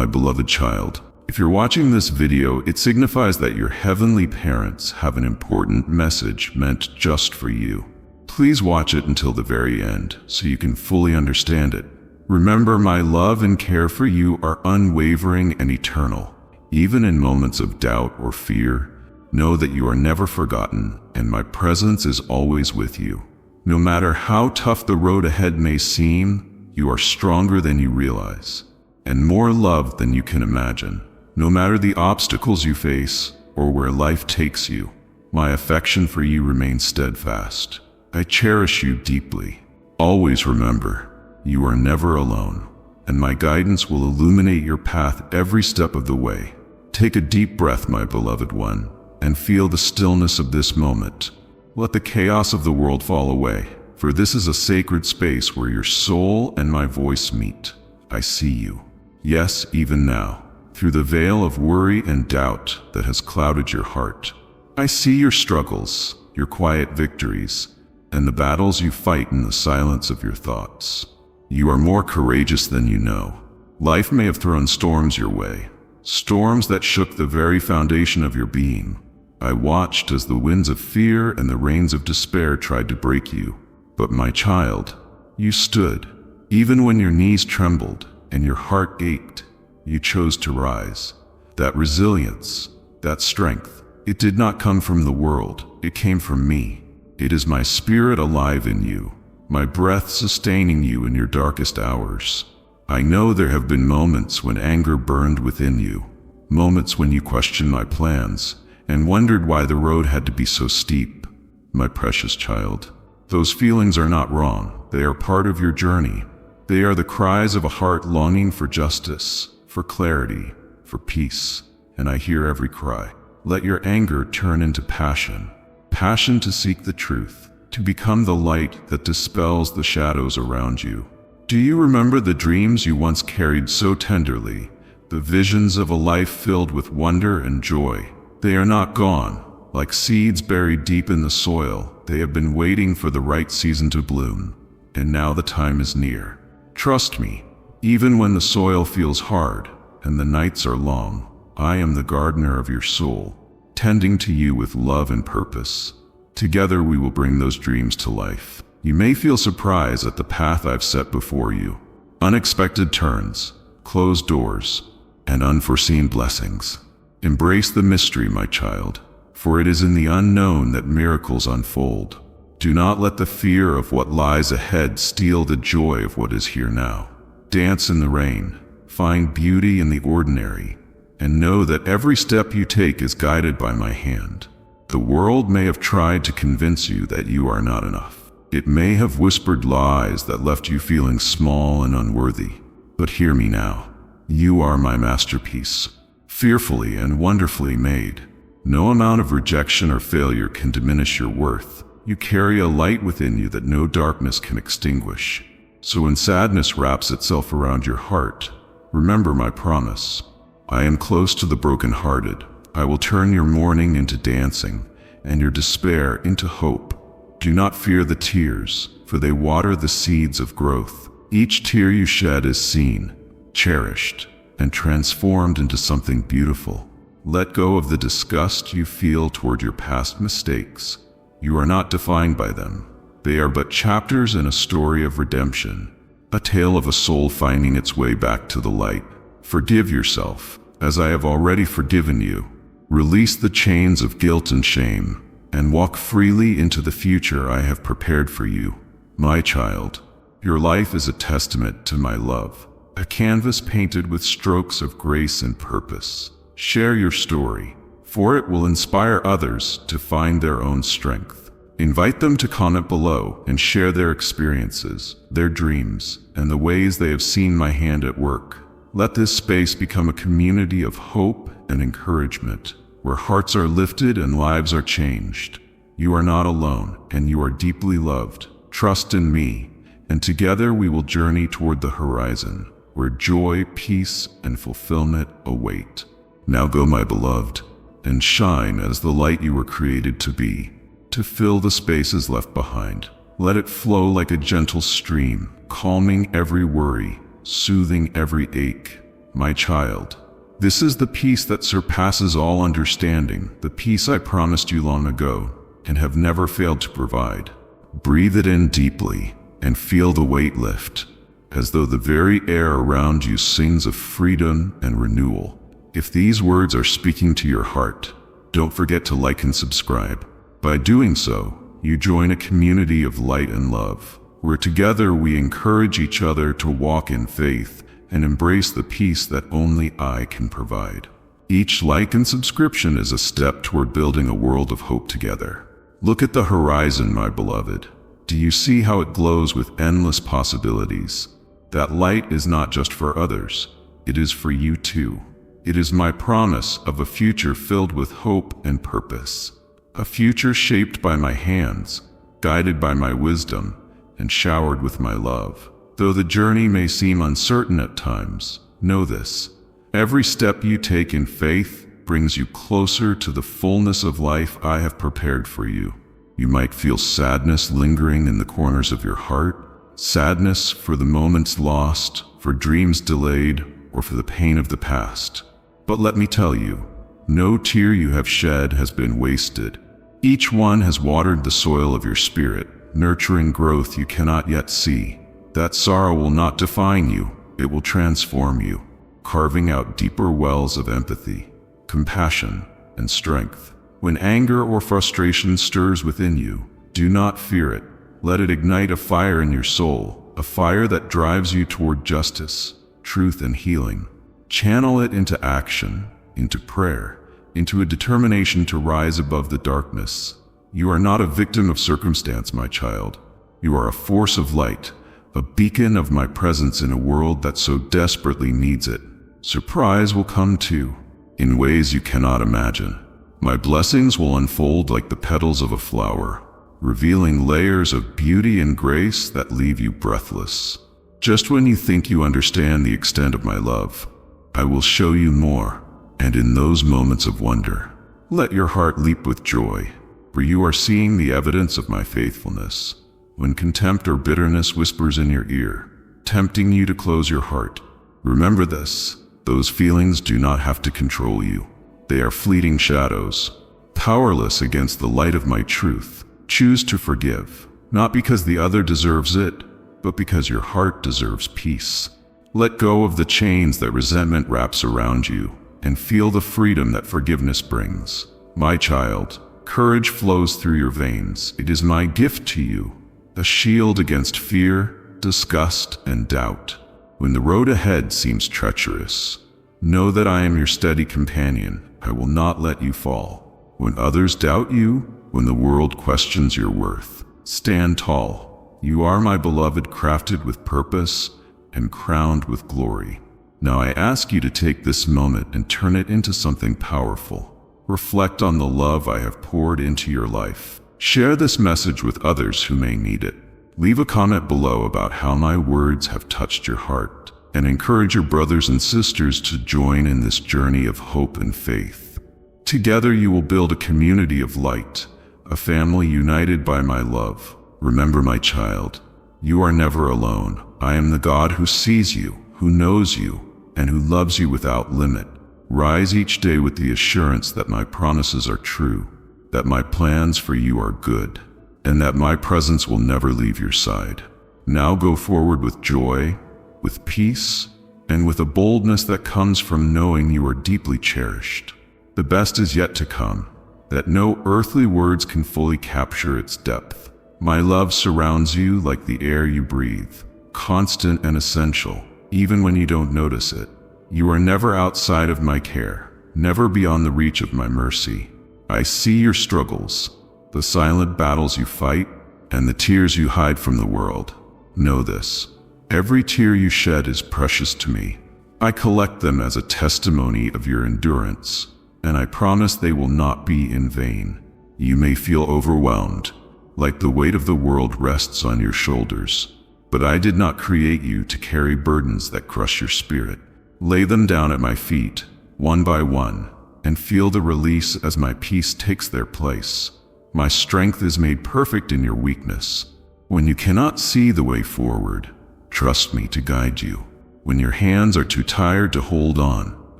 my beloved child. If you're watching this video, it signifies that your heavenly parents have an important message meant just for you. Please watch it until the very end so you can fully understand it. Remember, my love and care for you are unwavering and eternal. Even in moments of doubt or fear, know that you are never forgotten and my presence is always with you. No matter how tough the road ahead may seem, you are stronger than you realize and more loved than you can imagine. No matter the obstacles you face or where life takes you, my affection for you remains steadfast. I cherish you deeply. Always remember, you are never alone, and my guidance will illuminate your path every step of the way. Take a deep breath, my beloved one, and feel the stillness of this moment. Let the chaos of the world fall away, for this is a sacred space where your soul and my voice meet. I see you. Yes, even now, through the veil of worry and doubt that has clouded your heart. I see your struggles, your quiet victories, and the battles you fight in the silence of your thoughts. You are more courageous than you know. Life may have thrown storms your way, storms that shook the very foundation of your being. I watched as the winds of fear and the rains of despair tried to break you. But my child, you stood. Even when your knees trembled and your heart ached, you chose to rise. That resilience, that strength, it did not come from the world, it came from me. It is my spirit alive in you, my breath sustaining you in your darkest hours. I know there have been moments when anger burned within you, moments when you questioned my plans and wondered why the road had to be so steep. My precious child, those feelings are not wrong. They are part of your journey. They are the cries of a heart longing for justice, for clarity, for peace, and I hear every cry. Let your anger turn into passion, passion to seek the truth, to become the light that dispels the shadows around you. Do you remember the dreams you once carried so tenderly, the visions of a life filled with wonder and joy? They are not gone. Like seeds buried deep in the soil, they have been waiting for the right season to bloom, and now the time is near. Trust me, even when the soil feels hard and the nights are long, I am the gardener of your soul, tending to you with love and purpose. Together we will bring those dreams to life. You may feel surprise at the path I've set before you. Unexpected turns, closed doors, and unforeseen blessings. Embrace the mystery, my child, for it is in the unknown that miracles unfold. Do not let the fear of what lies ahead steal the joy of what is here now. Dance in the rain, find beauty in the ordinary, and know that every step you take is guided by my hand. The world may have tried to convince you that you are not enough. It may have whispered lies that left you feeling small and unworthy. But hear me now. You are my masterpiece, fearfully and wonderfully made. No amount of rejection or failure can diminish your worth. You carry a light within you that no darkness can extinguish. So when sadness wraps itself around your heart, remember my promise. I am close to the brokenhearted. I will turn your mourning into dancing and your despair into hope. Do not fear the tears, for they water the seeds of growth. Each tear you shed is seen, cherished, and transformed into something beautiful. Let go of the disgust you feel toward your past mistakes. You are not defined by them. They are but chapters in a story of redemption, a tale of a soul finding its way back to the light. Forgive yourself, as I have already forgiven you. Release the chains of guilt and shame, and walk freely into the future I have prepared for you. My child, your life is a testament to my love, a canvas painted with strokes of grace and purpose. Share your story, for it will inspire others to find their own strength. Invite them to comment below and share their experiences, their dreams, and the ways they have seen my hand at work. Let this space become a community of hope and encouragement, where hearts are lifted and lives are changed. You are not alone, and you are deeply loved. Trust in me, and together we will journey toward the horizon, where joy, peace, and fulfillment await. Now go, my beloved, and shine as the light you were created to be, to fill the spaces left behind. Let it flow like a gentle stream, calming every worry, soothing every ache, my child. This is the peace that surpasses all understanding, the peace I promised you long ago and have never failed to provide. Breathe it in deeply and feel the weight lift, as though the very air around you sings of freedom and renewal. If these words are speaking to your heart, don't forget to like and subscribe. By doing so, you join a community of light and love, where together we encourage each other to walk in faith and embrace the peace that only I can provide. Each like and subscription is a step toward building a world of hope together. Look at the horizon, my beloved. Do you see how it glows with endless possibilities? That light is not just for others, it is for you too. It is my promise of a future filled with hope and purpose. A future shaped by my hands, guided by my wisdom, and showered with my love. Though the journey may seem uncertain at times, know this: every step you take in faith brings you closer to the fullness of life I have prepared for you. You might feel sadness lingering in the corners of your heart, sadness for the moments lost, for dreams delayed, or for the pain of the past. But let me tell you, no tear you have shed has been wasted. Each one has watered the soil of your spirit, nurturing growth you cannot yet see. That sorrow will not define you, it will transform you, carving out deeper wells of empathy, compassion, and strength. When anger or frustration stirs within you, do not fear it. Let it ignite a fire in your soul, a fire that drives you toward justice, truth, and healing. Channel it into action, into prayer, into a determination to rise above the darkness. You are not a victim of circumstance, my child. You are a force of light, a beacon of my presence in a world that so desperately needs it. Surprise will come too, in ways you cannot imagine. My blessings will unfold like the petals of a flower, revealing layers of beauty and grace that leave you breathless. Just when you think you understand the extent of my love, I will show you more, and in those moments of wonder, let your heart leap with joy, for you are seeing the evidence of my faithfulness. When contempt or bitterness whispers in your ear, tempting you to close your heart, remember this: those feelings do not have to control you. They are fleeting shadows, powerless against the light of my truth. Choose to forgive, not because the other deserves it, but because your heart deserves peace. Let go of the chains that resentment wraps around you, and feel the freedom that forgiveness brings. My child, courage flows through your veins. It is my gift to you, a shield against fear, disgust, and doubt. When the road ahead seems treacherous, know that I am your steady companion. I will not let you fall. When others doubt you, when the world questions your worth, stand tall. You are my beloved, crafted with purpose and crowned with glory. Now I ask you to take this moment and turn it into something powerful. Reflect on the love I have poured into your life. Share this message with others who may need it. Leave a comment below about how my words have touched your heart, and encourage your brothers and sisters to join in this journey of hope and faith. Together you will build a community of light, a family united by my love. Remember, my child, you are never alone. I am the God who sees you, who knows you, and who loves you without limit. Rise each day with the assurance that my promises are true, that my plans for you are good, and that my presence will never leave your side. Now go forward with joy, with peace, and with a boldness that comes from knowing you are deeply cherished. The best is yet to come, that no earthly words can fully capture its depth. My love surrounds you like the air you breathe, constant and essential, even when you don't notice it. You are never outside of my care, never beyond the reach of my mercy. I see your struggles, the silent battles you fight, and the tears you hide from the world. Know this: every tear you shed is precious to me. I collect them as a testimony of your endurance, and I promise they will not be in vain. You may feel overwhelmed, like the weight of the world rests on your shoulders, but I did not create you to carry burdens that crush your spirit. Lay them down at my feet, one by one, and feel the release as my peace takes their place. My strength is made perfect in your weakness. When you cannot see the way forward, trust me to guide you. When your hands are too tired to hold on,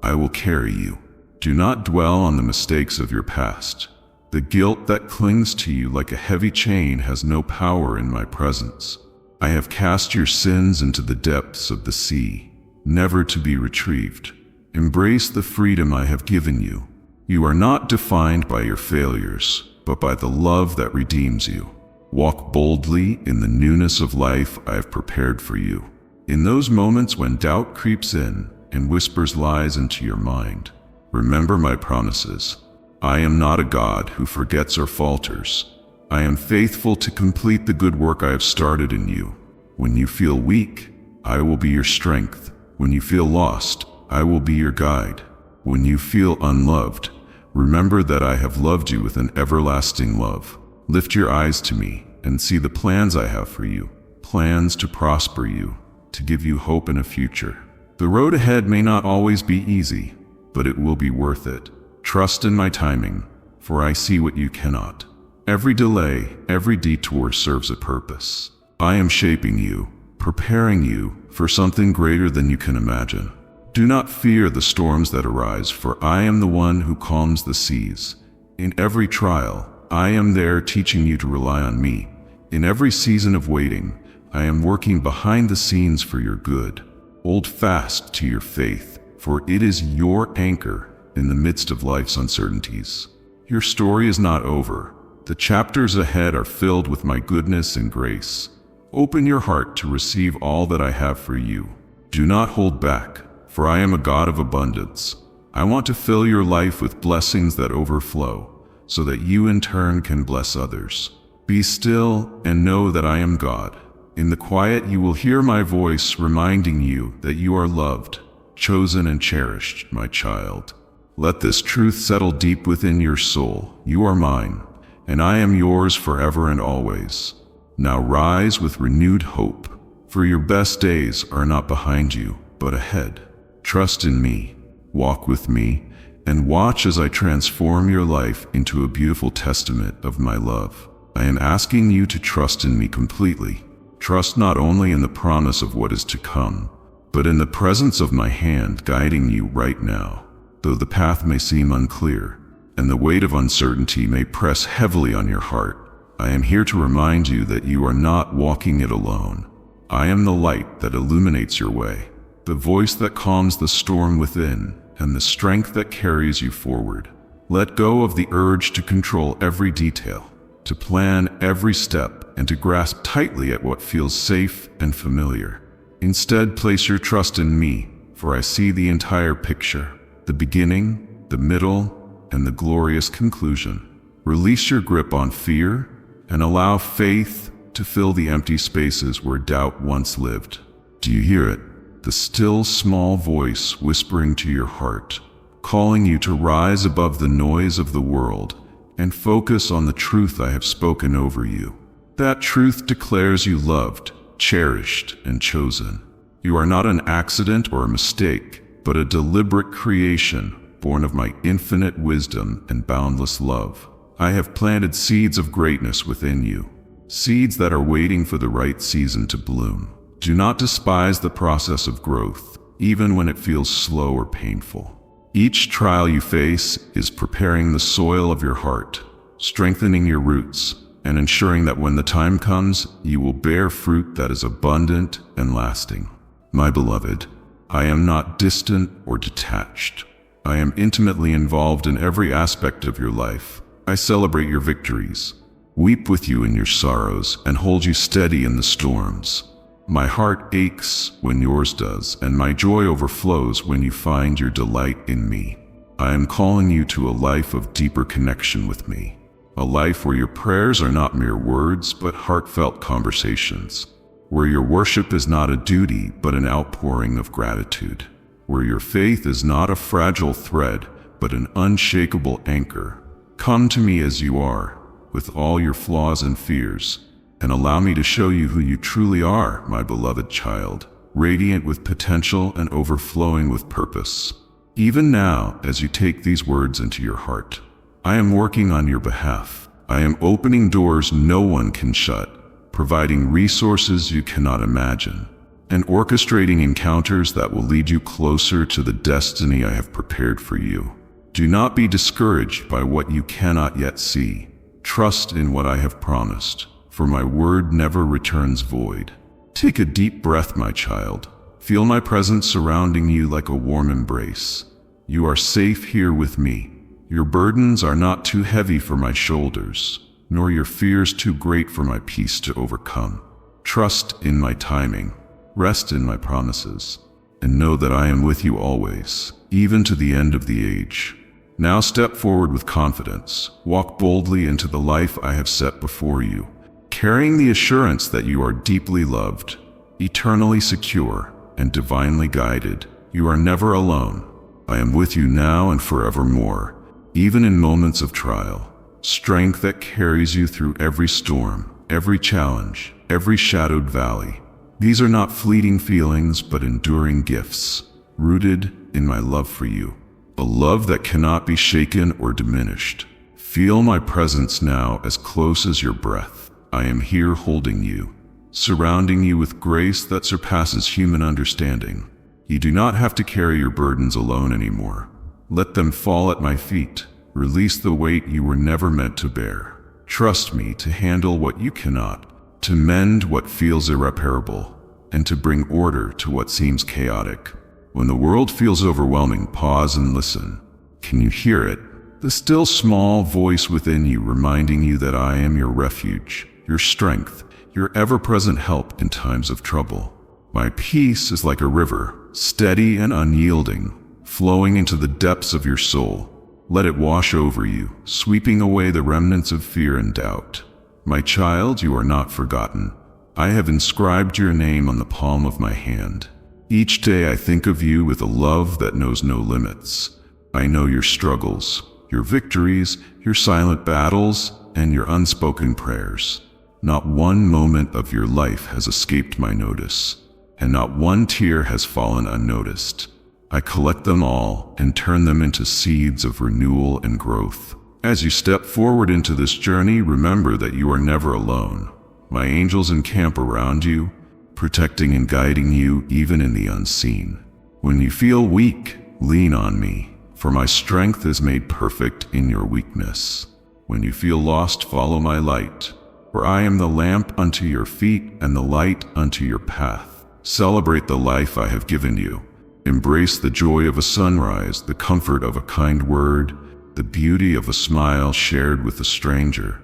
I will carry you. Do not dwell on the mistakes of your past. The guilt that clings to you like a heavy chain has no power in my presence. I have cast your sins into the depths of the sea, never to be retrieved. Embrace the freedom I have given you. You are not defined by your failures, but by the love that redeems you. Walk boldly in the newness of life I have prepared for you. In those moments when doubt creeps in and whispers lies into your mind, remember my promises. I am not a God who forgets or falters. I am faithful to complete the good work I have started in you. When you feel weak, I will be your strength. When you feel lost, I will be your guide. When you feel unloved, remember that I have loved you with an everlasting love. Lift your eyes to me and see the plans I have for you, plans to prosper you, to give you hope and a future. The road ahead may not always be easy, but it will be worth it. Trust in my timing, for I see what you cannot. Every delay, every detour serves a purpose. I am shaping you, preparing you for something greater than you can imagine. Do not fear the storms that arise, for I am the one who calms the seas. In every trial, I am there teaching you to rely on me. In every season of waiting, I am working behind the scenes for your good. Hold fast to your faith, for it is your anchor in the midst of life's uncertainties. Your story is not over. The chapters ahead are filled with my goodness and grace. Open your heart to receive all that I have for you. Do not hold back, for I am a God of abundance. I want to fill your life with blessings that overflow, so that you in turn can bless others. Be still and know that I am God. In the quiet you will hear my voice reminding you that you are loved, chosen and cherished, my child. Let this truth settle deep within your soul. You are mine, and I am yours forever and always. Now rise with renewed hope, for your best days are not behind you, but ahead. Trust in me, walk with me, and watch as I transform your life into a beautiful testament of my love. I am asking you to trust in me completely. Trust not only in the promise of what is to come, but in the presence of my hand guiding you right now. Though the path may seem unclear, and the weight of uncertainty may press heavily on your heart, I am here to remind you that you are not walking it alone. I am the light that illuminates your way, the voice that calms the storm within, and the strength that carries you forward. Let go of the urge to control every detail, to plan every step, and to grasp tightly at what feels safe and familiar. Instead, place your trust in me, for I see the entire picture, the beginning, the middle, and the glorious conclusion. Release your grip on fear and allow faith to fill the empty spaces where doubt once lived. Do you hear it? The still small voice whispering to your heart, calling you to rise above the noise of the world and focus on the truth I have spoken over you. That truth declares you loved, cherished, and chosen. You are not an accident or a mistake, but a deliberate creation born of my infinite wisdom and boundless love. I have planted seeds of greatness within you, seeds that are waiting for the right season to bloom. Do not despise the process of growth, even when it feels slow or painful. Each trial you face is preparing the soil of your heart, strengthening your roots, and ensuring that when the time comes, you will bear fruit that is abundant and lasting. My beloved, I am not distant or detached. I am intimately involved in every aspect of your life. I celebrate your victories, weep with you in your sorrows, and hold you steady in the storms. My heart aches when yours does, and my joy overflows when you find your delight in me. I am calling you to a life of deeper connection with me, a life where your prayers are not mere words, but heartfelt conversations, where your worship is not a duty, but an outpouring of gratitude, where your faith is not a fragile thread, but an unshakable anchor. Come to me as you are, with all your flaws and fears, and allow me to show you who you truly are, my beloved child, radiant with potential and overflowing with purpose. Even now, as you take these words into your heart, I am working on your behalf. I am opening doors no one can shut, providing resources you cannot imagine, and orchestrating encounters that will lead you closer to the destiny I have prepared for you. Do not be discouraged by what you cannot yet see. Trust in what I have promised, for my word never returns void. Take a deep breath, my child. Feel my presence surrounding you like a warm embrace. You are safe here with me. Your burdens are not too heavy for my shoulders, nor your fears too great for my peace to overcome. Trust in my timing, rest in my promises, and know that I am with you always, even to the end of the age. Now step forward with confidence. Walk boldly into the life I have set before you, carrying the assurance that you are deeply loved, eternally secure, and divinely guided. You are never alone. I am with you now and forevermore, even in moments of trial. Strength that carries you through every storm, every challenge, every shadowed valley. These are not fleeting feelings, but enduring gifts, rooted in my love for you. A love that cannot be shaken or diminished. Feel my presence now as close as your breath. I am here holding you, surrounding you with grace that surpasses human understanding. You do not have to carry your burdens alone anymore. Let them fall at my feet. Release the weight you were never meant to bear. Trust me to handle what you cannot, to mend what feels irreparable, and to bring order to what seems chaotic. When the world feels overwhelming, pause and listen. Can you hear it? The still small voice within you reminding you that I am your refuge, your strength, your ever-present help in times of trouble. My peace is like a river, steady and unyielding, flowing into the depths of your soul. Let it wash over you, sweeping away the remnants of fear and doubt. My child, you are not forgotten. I have inscribed your name on the palm of my hand. Each day I think of you with a love that knows no limits. I know your struggles, your victories, your silent battles, and your unspoken prayers. Not one moment of your life has escaped my notice, and not one tear has fallen unnoticed. I collect them all and turn them into seeds of renewal and growth. As you step forward into this journey, remember that you are never alone. My angels encamp around you, protecting and guiding you even in the unseen. When you feel weak, lean on me, for my strength is made perfect in your weakness. When you feel lost, follow my light, for I am the lamp unto your feet and the light unto your path. Celebrate the life I have given you. Embrace the joy of a sunrise, the comfort of a kind word, the beauty of a smile shared with a stranger.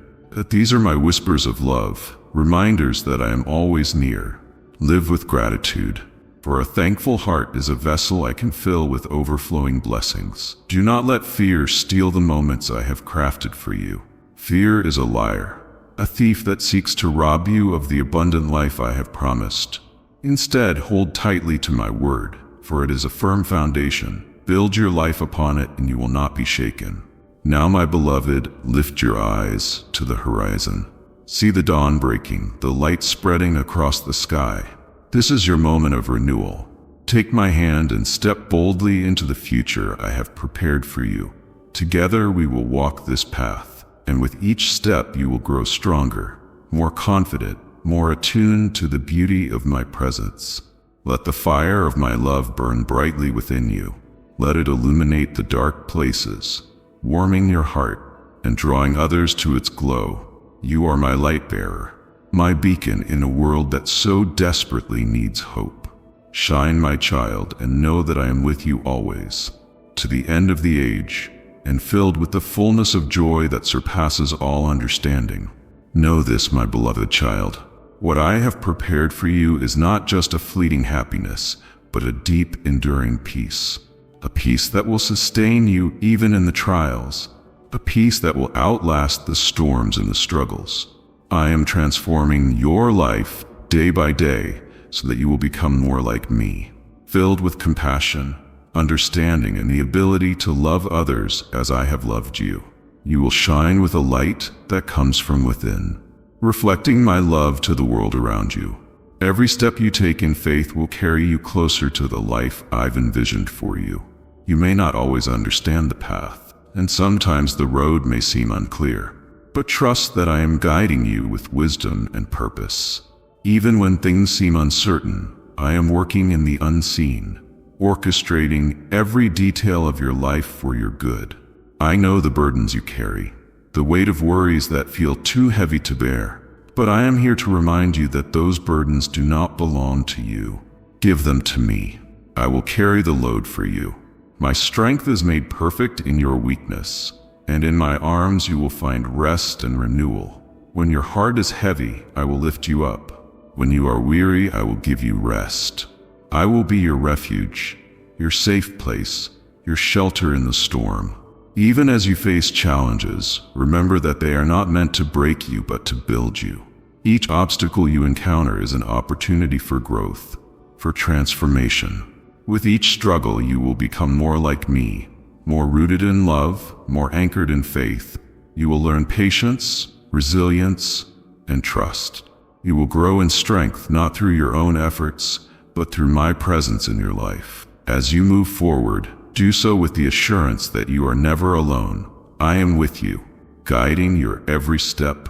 These are my whispers of love, reminders that I am always near. Live with gratitude, for a thankful heart is a vessel I can fill with overflowing blessings. Do not let fear steal the moments I have crafted for you. Fear is a liar, a thief that seeks to rob you of the abundant life I have promised. Instead, hold tightly to my word, for it is a firm foundation. Build your life upon it and you will not be shaken. Now, my beloved, lift your eyes to the horizon. See the dawn breaking, the light spreading across the sky. This is your moment of renewal. Take my hand and step boldly into the future I have prepared for you. Together we will walk this path, and with each step you will grow stronger, more confident, more attuned to the beauty of my presence. Let the fire of my love burn brightly within you. Let it illuminate the dark places, warming your heart and drawing others to its glow. You are my light bearer, my beacon in a world that so desperately needs hope. Shine, my child, and know that I am with you always, to the end of the age, and filled with the fullness of joy that surpasses all understanding. Know this, my beloved child. What I have prepared for you is not just a fleeting happiness, but a deep, enduring peace. A peace that will sustain you even in the trials. A peace that will outlast the storms and the struggles. I am transforming your life day by day so that you will become more like me, filled with compassion, understanding, and the ability to love others as I have loved you. You will shine with a light that comes from within, reflecting my love to the world around you. Every step you take in faith will carry you closer to the life I've envisioned for you. You may not always understand the path, and sometimes the road may seem unclear, but trust that I am guiding you with wisdom and purpose. Even when things seem uncertain, I am working in the unseen, orchestrating every detail of your life for your good. I know the burdens you carry, the weight of worries that feel too heavy to bear, but I am here to remind you that those burdens do not belong to you. Give them to me. I will carry the load for you. My strength is made perfect in your weakness, and in my arms you will find rest and renewal. When your heart is heavy, I will lift you up. When you are weary, I will give you rest. I will be your refuge, your safe place, your shelter in the storm. Even as you face challenges, remember that they are not meant to break you but to build you. Each obstacle you encounter is an opportunity for growth, for transformation. With each struggle, you will become more like me, more rooted in love, more anchored in faith. You will learn patience, resilience, and trust. You will grow in strength not through your own efforts, but through my presence in your life. As you move forward, do so with the assurance that you are never alone. I am with you, guiding your every step,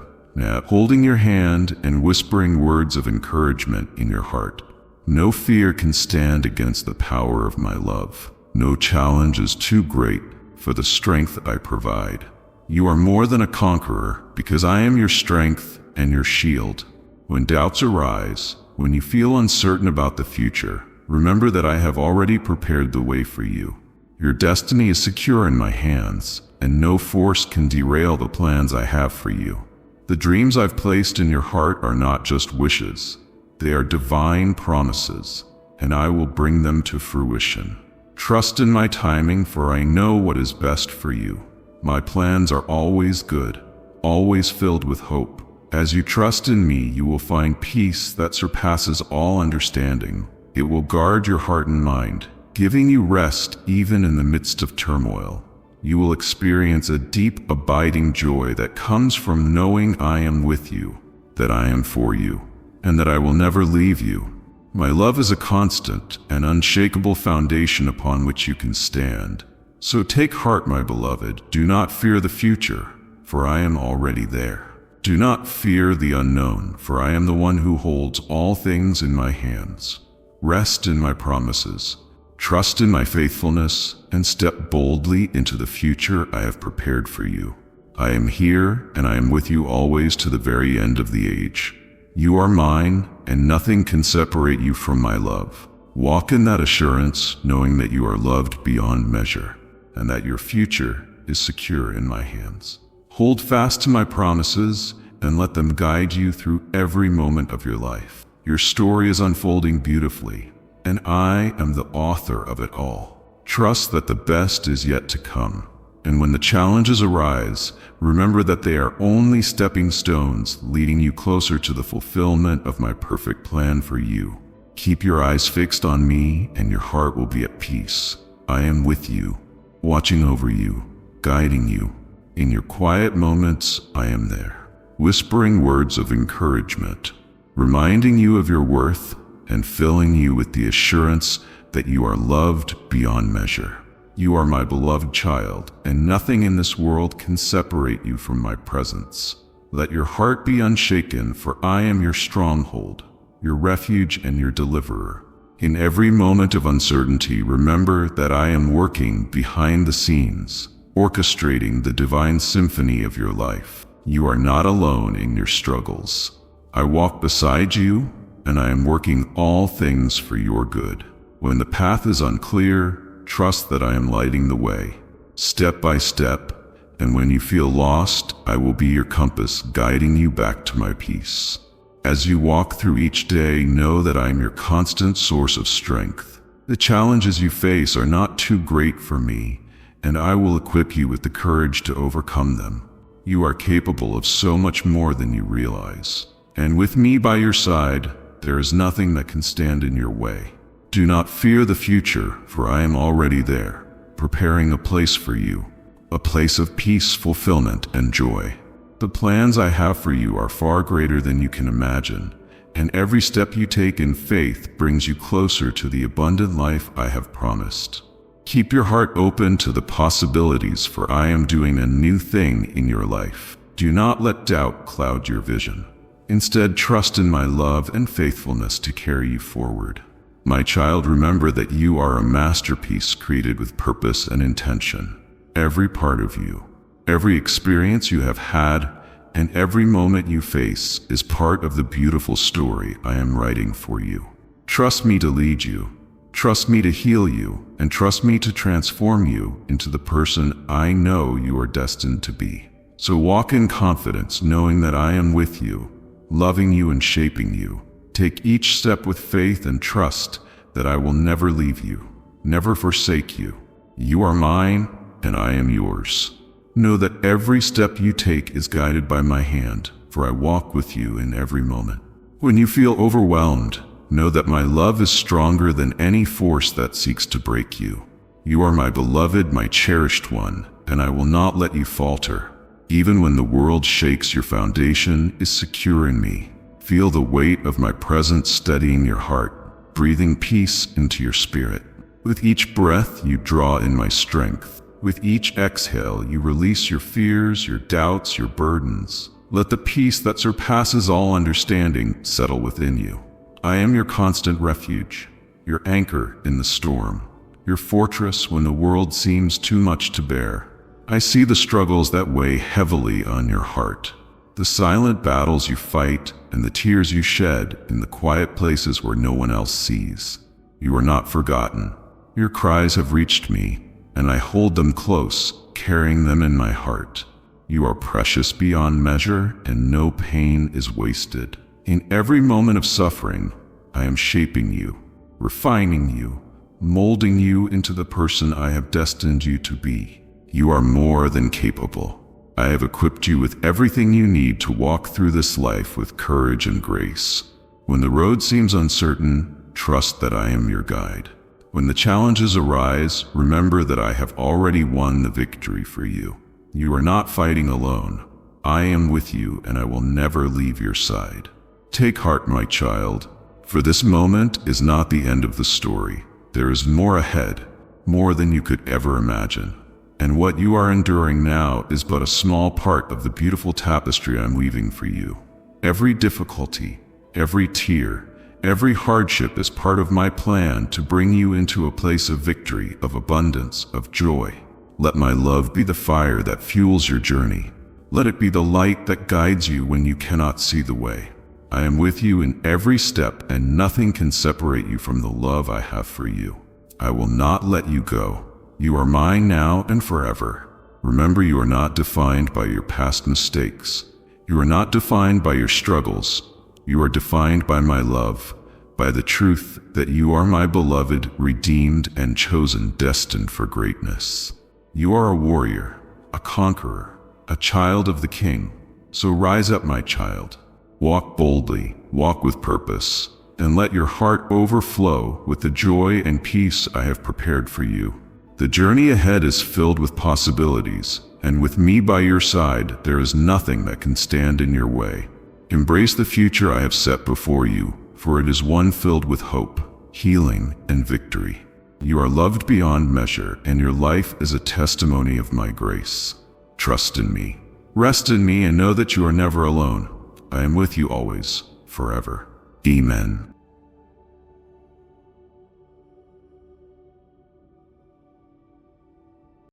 holding your hand and whispering words of encouragement in your heart. No fear can stand against the power of my love. No challenge is too great for the strength I provide. You are more than a conqueror because I am your strength and your shield. When doubts arise, when you feel uncertain about the future, remember that I have already prepared the way for you. Your destiny is secure in my hands, and no force can derail the plans I have for you. The dreams I've placed in your heart are not just wishes. They are divine promises, and I will bring them to fruition. Trust in my timing, for I know what is best for you. My plans are always good, always filled with hope. As you trust in me, you will find peace that surpasses all understanding. It will guard your heart and mind, giving you rest even in the midst of turmoil. You will experience a deep, abiding joy that comes from knowing I am with you, that I am for you, and that I will never leave you. My love is a constant and unshakable foundation upon which you can stand. So take heart, my beloved. Do not fear the future, for I am already there. Do not fear the unknown, for I am the one who holds all things in my hands. Rest in my promises, trust in my faithfulness, and step boldly into the future I have prepared for you. I am here, and I am with you always to the very end of the age. You are mine, and nothing can separate you from my love. Walk in that assurance, knowing that you are loved beyond measure, and that your future is secure in my hands. Hold fast to my promises and let them guide you through every moment of your life. Your story is unfolding beautifully, and I am the author of it all. Trust that the best is yet to come, and when the challenges arise, remember that they are only stepping stones leading you closer to the fulfillment of my perfect plan for you. Keep your eyes fixed on me, and your heart will be at peace. I am with you, watching over you, guiding you. In your quiet moments, I am there, whispering words of encouragement, reminding you of your worth and filling you with the assurance that you are loved beyond measure. You are my beloved child, and nothing in this world can separate you from my presence. Let your heart be unshaken, for I am your stronghold, your refuge and your deliverer. In every moment of uncertainty, remember that I am working behind the scenes, orchestrating the divine symphony of your life. You are not alone in your struggles. I walk beside you, and I am working all things for your good. When the path is unclear, trust that I am lighting the way, step by step, and when you feel lost, I will be your compass, guiding you back to my peace. As you walk through each day, know that I am your constant source of strength. The challenges you face are not too great for me, and I will equip you with the courage to overcome them. You are capable of so much more than you realize. And with me by your side, there is nothing that can stand in your way. Do not fear the future, for I am already there, preparing a place for you, a place of peace, fulfillment, and joy. The plans I have for you are far greater than you can imagine, and every step you take in faith brings you closer to the abundant life I have promised. Keep your heart open to the possibilities, for I am doing a new thing in your life. Do not let doubt cloud your vision. Instead, trust in my love and faithfulness to carry you forward. My child, remember that you are a masterpiece created with purpose and intention. Every part of you, every experience you have had, and every moment you face is part of the beautiful story I am writing for you. Trust me to lead you, trust me to heal you, and trust me to transform you into the person I know you are destined to be. So walk in confidence, knowing that I am with you, loving you and shaping you. Take each step with faith and trust that I will never leave you, never forsake you. You are mine, and I am yours. Know that every step you take is guided by my hand, for I walk with you in every moment. When you feel overwhelmed, know that my love is stronger than any force that seeks to break you. You are my beloved, my cherished one, and I will not let you falter. Even when the world shakes, your foundation is secure in me. Feel the weight of my presence steadying your heart, breathing peace into your spirit. With each breath, you draw in my strength. With each exhale, you release your fears, your doubts, your burdens. Let the peace that surpasses all understanding settle within you. I am your constant refuge, your anchor in the storm, your fortress when the world seems too much to bear. I see the struggles that weigh heavily on your heart, the silent battles you fight, and the tears you shed in the quiet places where no one else sees. You are not forgotten. Your cries have reached me, and I hold them close, carrying them in my heart. You are precious beyond measure, and no pain is wasted. In every moment of suffering, I am shaping you, refining you, molding you into the person I have destined you to be. You are more than capable. I have equipped you with everything you need to walk through this life with courage and grace. When the road seems uncertain, trust that I am your guide. When the challenges arise, remember that I have already won the victory for you. You are not fighting alone. I am with you, and I will never leave your side. Take heart, my child, for this moment is not the end of the story. There is more ahead, more than you could ever imagine. And what you are enduring now is but a small part of the beautiful tapestry I'm weaving for you. Every difficulty, every tear, every hardship is part of my plan to bring you into a place of victory, of abundance, of joy. Let my love be the fire that fuels your journey. Let it be the light that guides you when you cannot see the way. I am with you in every step, and nothing can separate you from the love I have for you. I will not let you go. You are mine now and forever. Remember, you are not defined by your past mistakes. You are not defined by your struggles. You are defined by my love, by the truth that you are my beloved, redeemed, and chosen, destined for greatness. You are a warrior, a conqueror, a child of the King. So rise up, my child. Walk boldly, walk with purpose, and let your heart overflow with the joy and peace I have prepared for you. The journey ahead is filled with possibilities, and with me by your side, there is nothing that can stand in your way. Embrace the future I have set before you, for it is one filled with hope, healing, and victory. You are loved beyond measure, and your life is a testimony of my grace. Trust in me, rest in me, and know that you are never alone. I am with you always, forever. Amen.